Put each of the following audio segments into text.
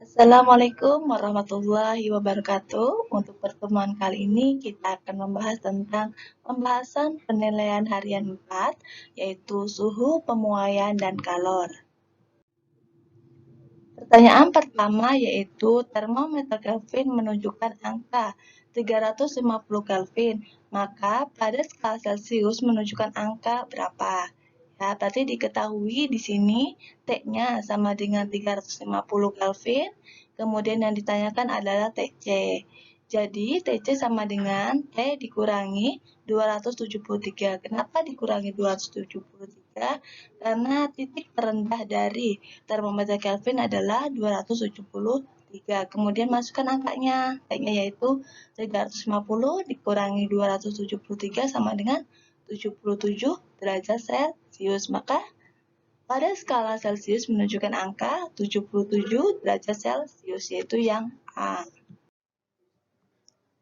Assalamualaikum warahmatullahi wabarakatuh. Untuk pertemuan kali ini kita akan membahas tentang pembahasan penilaian harian 4, yaitu suhu, pemuaian, dan kalor. Pertanyaan pertama yaitu termometer Kelvin menunjukkan angka 350 Kelvin, maka pada skala Celcius menunjukkan angka berapa? Ya, berarti diketahui di sini T-nya sama dengan 350 Kelvin, kemudian yang ditanyakan adalah TC. Jadi TC sama dengan T dikurangi 273. Kenapa dikurangi 273? Karena titik terendah dari termometer Kelvin adalah 273. Kemudian masukkan angkanya. T-nya yaitu 350 dikurangi 273 sama dengan 77 derajat Celcius. Maka pada skala Celcius menunjukkan angka 77 derajat Celcius, yaitu yang A.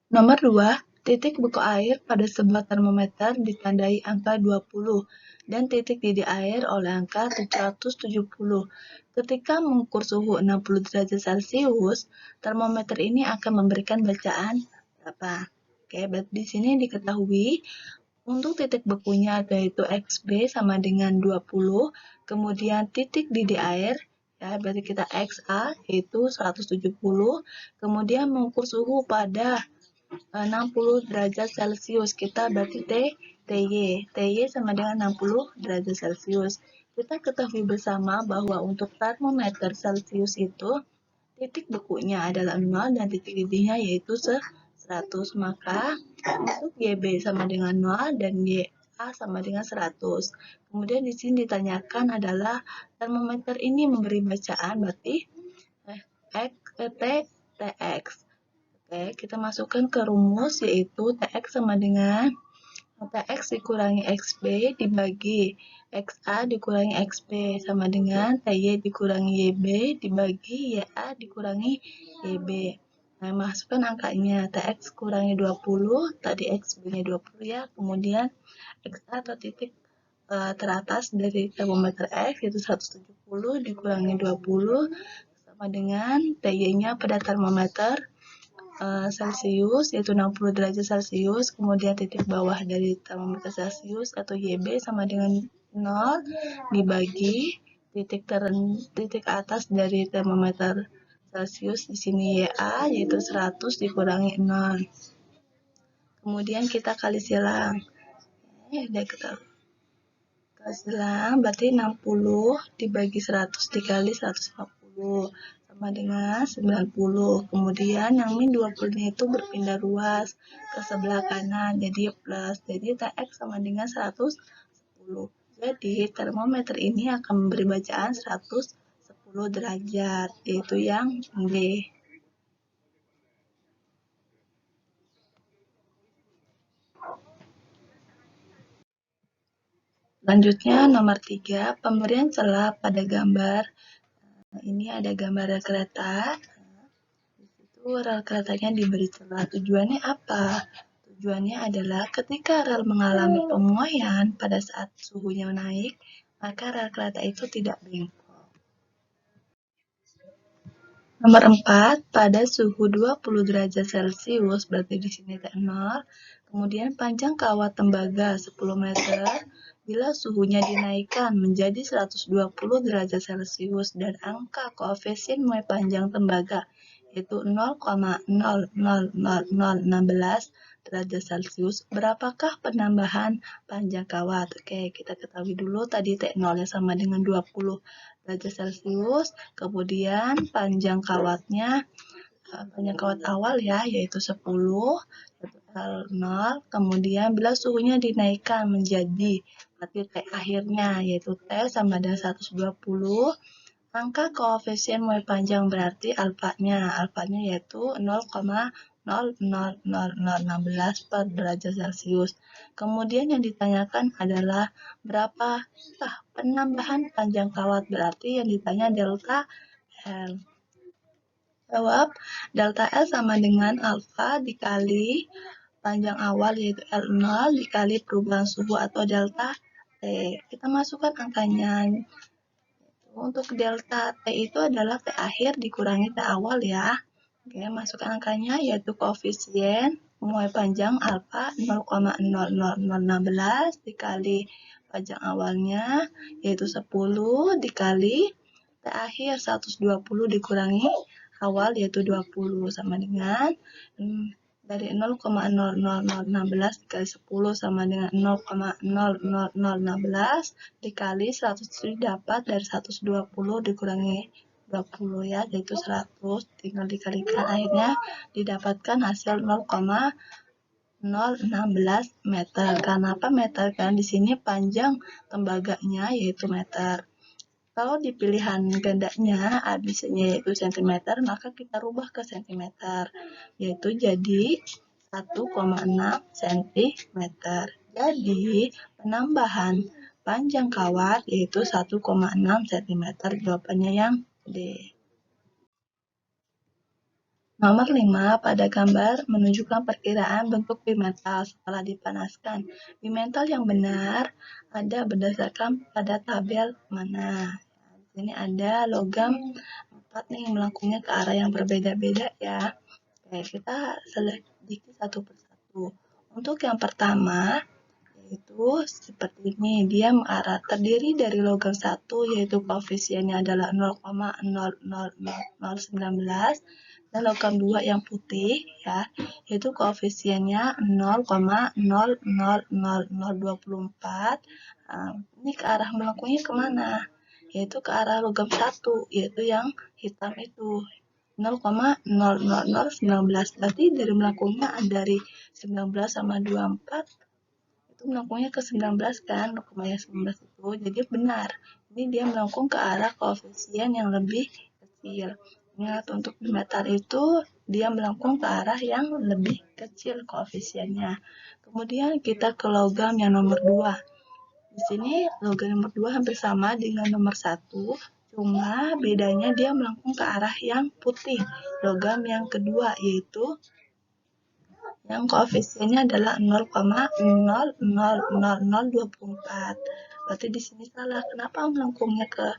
Nomor 2, titik buku air pada sebuah termometer ditandai angka 20 dan titik didih air oleh angka 770. Ketika mengukur suhu 60 derajat Celcius, termometer ini akan memberikan bacaan berapa? Oke, berarti di sini diketahui untuk titik bekunya yaitu XB sama dengan 20, kemudian titik didih air ya berarti kita XA yaitu 170, kemudian mengukur suhu pada 60 derajat Celcius. Kita berarti TY sama dengan 60 derajat Celcius. Kita ketahui bersama bahwa untuk termometer Celcius itu titik bekunya adalah 0 dan titik didihnya yaitu 100. Maka untuk YB sama dengan 0 dan YA sama dengan 100. Kemudian di sini ditanyakan adalah termometer ini memberi bacaan berarti TX. Oke, kita masukkan ke rumus yaitu TX sama dengan TX dikurangi XB dibagi XA dikurangi XB sama dengan TY dikurangi YB dibagi YA dikurangi YB. Nah, masukkan angkanya. TX kurangi 20, tadi XB-nya 20 ya. Kemudian XA atau titik teratas dari termometer X yaitu 170 dikurangi 20 sama dengan TY-nya pada termometer Celcius yaitu 60 derajat Celcius, kemudian titik bawah dari termometer Celcius atau YB sama dengan 0 dibagi titik atas dari termometer Celcius di sini YA yaitu 100 dikurangi 0. Kemudian kita kali silang. Kita kali silang berarti 60 dibagi 100 dikali 150 sama dengan 90. Kemudian yang min 20 itu berpindah ruas ke sebelah kanan jadi plus. Jadi TX sama dengan 110. Jadi termometer ini akan memberi bacaan 110 derajat, yaitu yang B. Selanjutnya nomor 3, pemberian celah pada gambar. Ini ada gambar rel kereta. Itu rel keretanya diberi celah. Tujuannya apa? Tujuannya adalah ketika rel mengalami pemuaian pada saat suhunya naik, maka rel kereta itu tidak bengkok. Nomor 4, pada suhu 20 derajat Celcius, berarti di sini T0, kemudian panjang kawat tembaga 10 meter, bila suhunya dinaikkan menjadi 120 derajat Celcius dan angka koefisien muai panjang tembaga yaitu 0,000016 derajat Celcius, berapakah penambahan panjang kawat? Oke, kita ketahui dulu tadi T0-nya sama dengan 20 derajat Celcius, kemudian panjang kawatnya, panjang kawat awal ya, yaitu 10, yaitu L0, kemudian bila suhunya dinaikkan menjadi, berarti T akhirnya, yaitu T sama dengan 120, angka koefisien muai panjang berarti alfanya yaitu 0,000016 per derajat Celcius. Kemudian yang ditanyakan adalah berapa penambahan panjang kawat, berarti yang ditanya delta L. Jawab, delta L sama dengan alfa dikali panjang awal yaitu L0 dikali perubahan suhu atau delta T. Kita masukkan angkanya. Untuk delta T itu adalah T akhir dikurangi T awal ya. Oke, masukkan angkanya yaitu koefisien pemulai panjang alfa 0,00016 dikali panjang awalnya yaitu 10 dikali T akhir 120 dikurangi awal yaitu 20 sama dengan dari 0,00016 dikali 10 sama dengan 0,00016 dikali 100 dapat dari 120 dikurangi 20 ya, yaitu 100, tinggal dikalikan akhirnya didapatkan hasil 0,016 meter. Kenapa meter? Karena di sini panjang tembaganya yaitu meter. Kalau di pilihan gandanya ABC-nya yaitu cm, maka kita rubah ke cm, yaitu jadi 1,6 cm. Jadi penambahan panjang kawat yaitu 1,6 cm. Jawabannya yang D. Nomor 5, pada gambar menunjukkan perkiraan bentuk bimetal setelah dipanaskan. Bimetal yang benar ada berdasarkan pada tabel mana. Ini ada logam 4 nih melengkungnya ke arah yang berbeda-beda ya. Oke, kita selidiki satu persatu. Untuk yang pertama yaitu seperti ini, dia mengarah terdiri dari logam 1 yaitu koefisiennya adalah 0,00019 dan logam 2 yang putih ya, yaitu koefisiennya 0,00024. Ini ke arah melengkungnya kemana? Yaitu ke arah logam 1, yaitu yang hitam itu 0,00019. Berarti dari melengkungnya dari 19 sama 24 itu melengkungnya ke 19 kan, 0,19 itu. Jadi benar. Ini dia melengkung ke arah koefisien yang lebih kecil. Ingat, untuk bimetal itu dia melengkung ke arah yang lebih kecil koefisiennya. Kemudian kita ke logam yang nomor 2. Di sini logam nomor 2 hampir sama dengan nomor 1, cuma bedanya dia melengkung ke arah yang putih. Logam yang kedua yaitu yang koefisiennya adalah 0,00024. Berarti di sini salah. Kenapa melengkungnya ke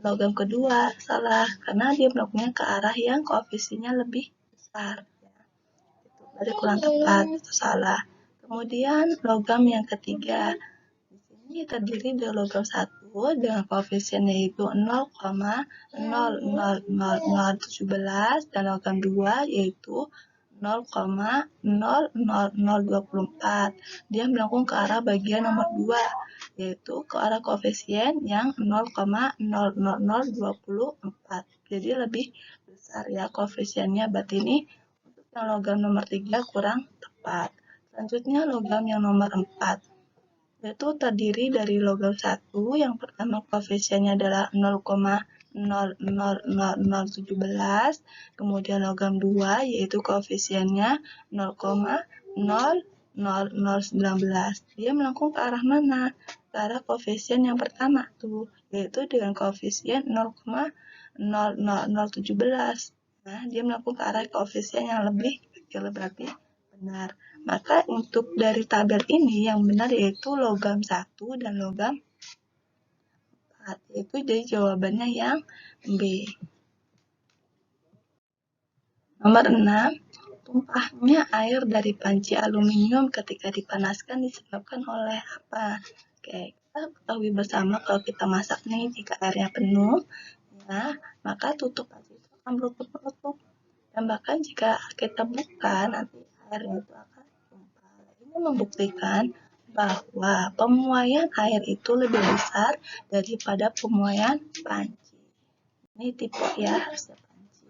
logam kedua? Salah, karena dia melengkungnya ke arah yang koefisiennya lebih besar. Berarti kurang tepat, itu salah. Kemudian logam yang ketiga. Di sini terdiri dari logam 1 dengan koefisien yaitu 0,00017 dan logam 2 yaitu 0,00024. Dia melengkung ke arah bagian nomor 2, yaitu ke arah koefisien yang 0,00024. Jadi lebih besar ya koefisiennya. Berarti ini untuk yang logam nomor 3 kurang tepat. Selanjutnya logam yang nomor 4. Yaitu terdiri dari logam 1 yang pertama koefisiennya adalah 0,00017, kemudian logam 2 yaitu koefisiennya 0,00019. Dia melengkung ke arah mana? Ke arah koefisien yang pertama tuh, yaitu dengan koefisien 0,00017. Nah, dia melengkung ke arah koefisien yang lebih kecil, berarti benar. Maka untuk dari tabel ini yang benar yaitu logam 1 dan logam 4. Itu jadi jawabannya yang B. Nomor 6. Tumpahnya air dari panci aluminium ketika dipanaskan disebabkan oleh apa? Oke, kita ketahui bersama kalau kita masak nih, jika airnya penuh, ya, maka tutup panci itu akan menutup. Dan bahkan jika kita buka, nanti airnya itu akan tumpah. Ini membuktikan bahwa pemuaian air itu lebih besar daripada pemuaian panci. Ini tipe ya, harusnya panci.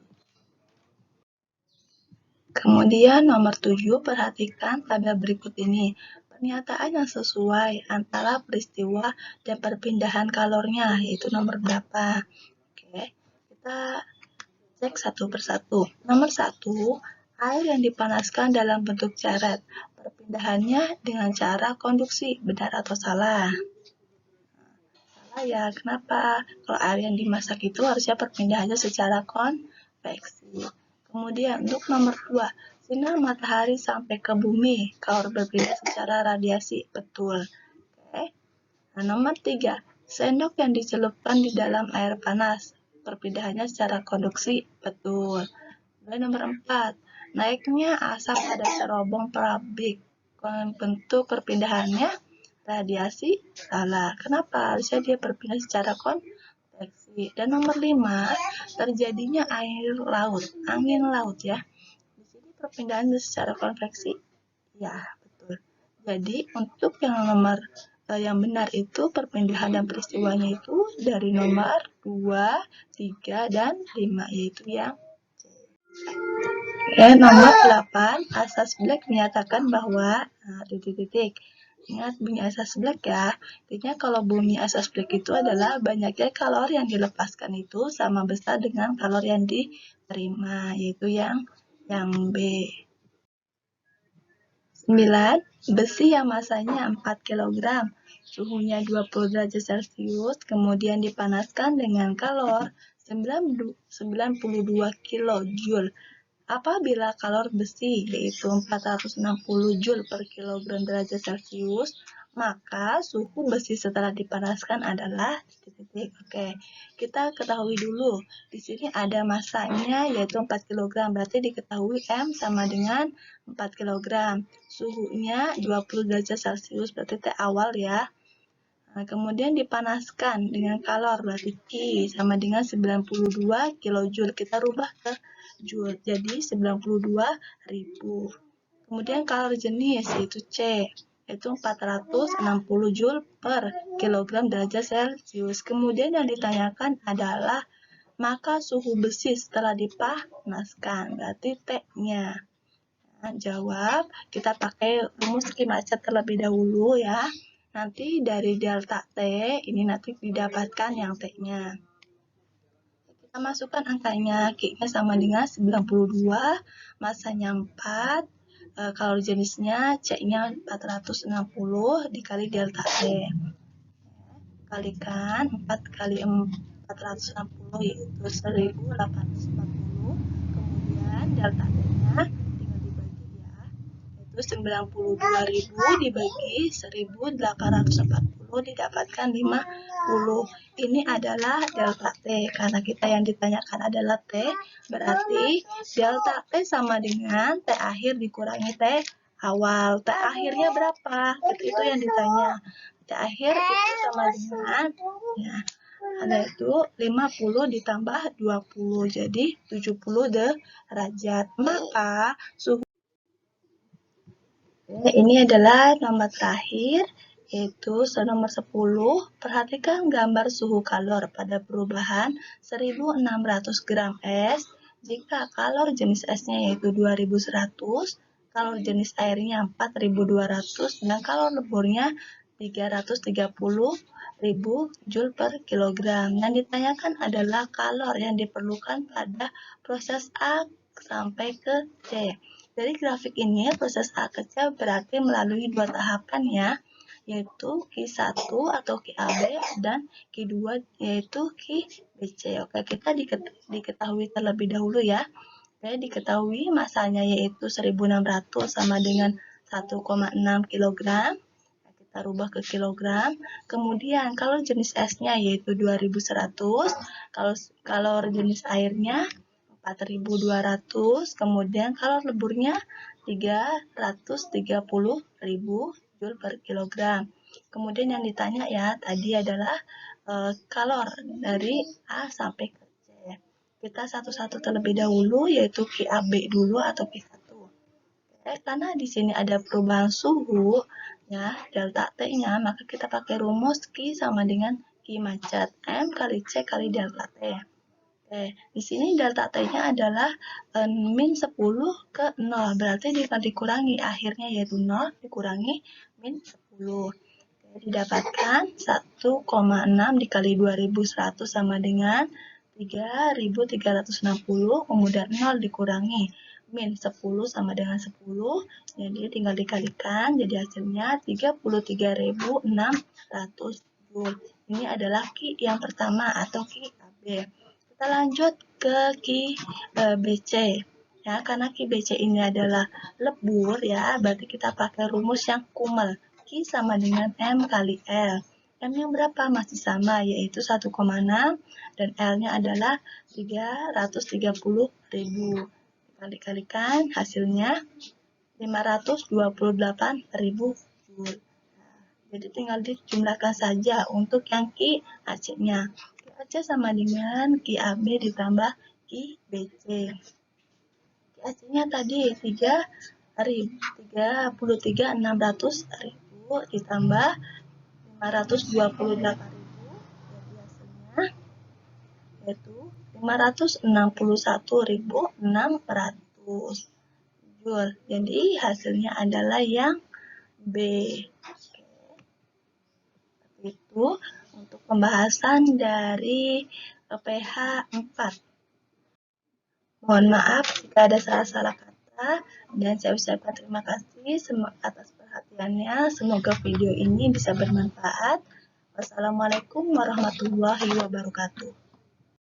Kemudian nomor 7, perhatikan tabel berikut ini. Pernyataan yang sesuai antara peristiwa dan perpindahan kalornya, yaitu nomor berapa. Oke, kita cek satu persatu. Nomor 1, air yang dipanaskan dalam bentuk ceret. Perpindahannya dengan cara konduksi, benar atau salah? Salah ya, kenapa? Kalau air yang dimasak itu harusnya perpindahannya secara konveksi. Kemudian untuk nomor 2, sinar matahari sampai ke bumi kalau berbeda secara radiasi, betul. Oke. Nah, nomor 3, Sendok yang dicelupkan di dalam air panas, perpindahannya secara konduksi, betul. Kemudian nomor 4, naiknya asap pada cerobong pabrik, bentuk perpindahannya radiasi, salah. Kenapa? Harusnya dia berpindah secara konveksi. Dan nomor 5, terjadinya air laut, angin laut ya. Di sini perpindahan secara konveksi, ya betul. Jadi untuk yang benar itu perpindahan dan peristiwanya itu dari nomor 2, 3, dan 5, yaitu yang nomor 8, asas Black menyatakan bahwa titik-titik. Ingat bunyi asas Black ya. Intinya kalau bunyi asas Black itu adalah banyaknya kalori yang dilepaskan itu sama besar dengan kalori yang diterima, yaitu yang B. 9. Besi yang masanya 4 kg, suhunya 20 derajat Celcius, kemudian dipanaskan dengan kalor 92 kJ. Apabila kalor besi yaitu 460 Joule per kilogram derajat Celcius, maka suhu besi setelah dipanaskan adalah titik-titik. Oke, kita ketahui dulu. Di sini ada masanya yaitu 4 kg, berarti diketahui M sama dengan 4 kg. Suhunya 20 derajat Celcius, berarti T awal ya. Nah, kemudian dipanaskan dengan kalor, berarti Q sama dengan 92 kJ. Kita rubah ke Joule, jadi 92.000. Kemudian kalor jenis, yaitu C, yaitu 460 Joule per kilogram derajat Celcius. Kemudian yang ditanyakan adalah maka suhu besi setelah dipanaskan, berarti T-nya. Nah, jawab, kita pakai rumus Q macet terlebih dahulu ya. Nanti dari delta T, ini nanti didapatkan yang T-nya. Kita masukkan angkanya, Q-nya sama dengan 92, masanya 4, kalori jenisnya C-nya 460 dikali delta T. Kalikan 4 kali 460 yaitu 1840, kemudian delta T-nya itu 92.000 dibagi 1.840 didapatkan 50. Ini adalah delta T. Karena kita yang ditanyakan adalah T, berarti delta T sama dengan T akhir dikurangi T awal. T akhirnya berapa? Itu yang ditanya. T akhir itu sama dengan ya, ada itu 50 ditambah 20, jadi 70 derajat. Maka suhu ini adalah nomor terakhir, yaitu nomor 10. Perhatikan gambar suhu kalor pada perubahan 1600 gram es. Jika kalor jenis esnya yaitu 2100, kalor jenis airnya 4200, dan kalor leburnya 330.000 Joule per kilogram. Yang ditanyakan adalah kalor yang diperlukan pada proses A sampai ke C. Dari grafik ini, proses A ke C berarti melalui dua tahapan ya, yaitu Q1 atau QAB dan Q2 yaitu QBC. Oke, kita diketahui terlebih dahulu ya. Oke, diketahui masanya yaitu 1600 sama dengan 1,6 kg. Kita rubah ke kilogram. Kemudian kalau jenis esnya yaitu 2100, kalau jenis airnya 4.200, kemudian kalor leburnya 330.000 Joule per kilogram. Kemudian yang ditanya ya tadi adalah kalor dari A sampai ke C. Kita satu-satu terlebih dahulu yaitu QAB dulu atau Q1. Karena di sini ada perubahan suhu ya delta T-nya, maka kita pakai rumus Q sama dengan Q macet M kali C kali delta T. Di sini delta T-nya adalah min 10 ke 0, berarti dikurangi akhirnya yaitu 0 dikurangi min 10. Didapatkan 1,6 dikali 2100 sama dengan 3.360, kemudian 0 dikurangi min 10 sama dengan 10, jadi tinggal dikalikan, jadi hasilnya 33.600 Joule. Ini adalah Q yang pertama atau QAB. Kita lanjut ke QBC ya, karena QBC ini adalah lebur ya, berarti kita pakai rumus yang kumel. Q sama dengan M kali L. M-nya berapa? Masih sama, yaitu 1,6 dan L-nya adalah 330.000. Dikali-kalikan hasilnya 528.000 Joule. Jadi tinggal dijumlahkan saja untuk yang Ki AC-nya. Ki AC sama dengan Ki AB ditambah Ki BC. Ki AC-nya tadi 33.600.000 ditambah 528.000, jadi hasilnya yaitu 561.600 Joule. Jadi hasilnya adalah yang B. Itu untuk pembahasan dari PH 4. Mohon maaf jika ada salah-salah kata dan saya ucapkan terima kasih atas perhatiannya. Semoga video ini bisa bermanfaat. Wassalamualaikum warahmatullahi wabarakatuh.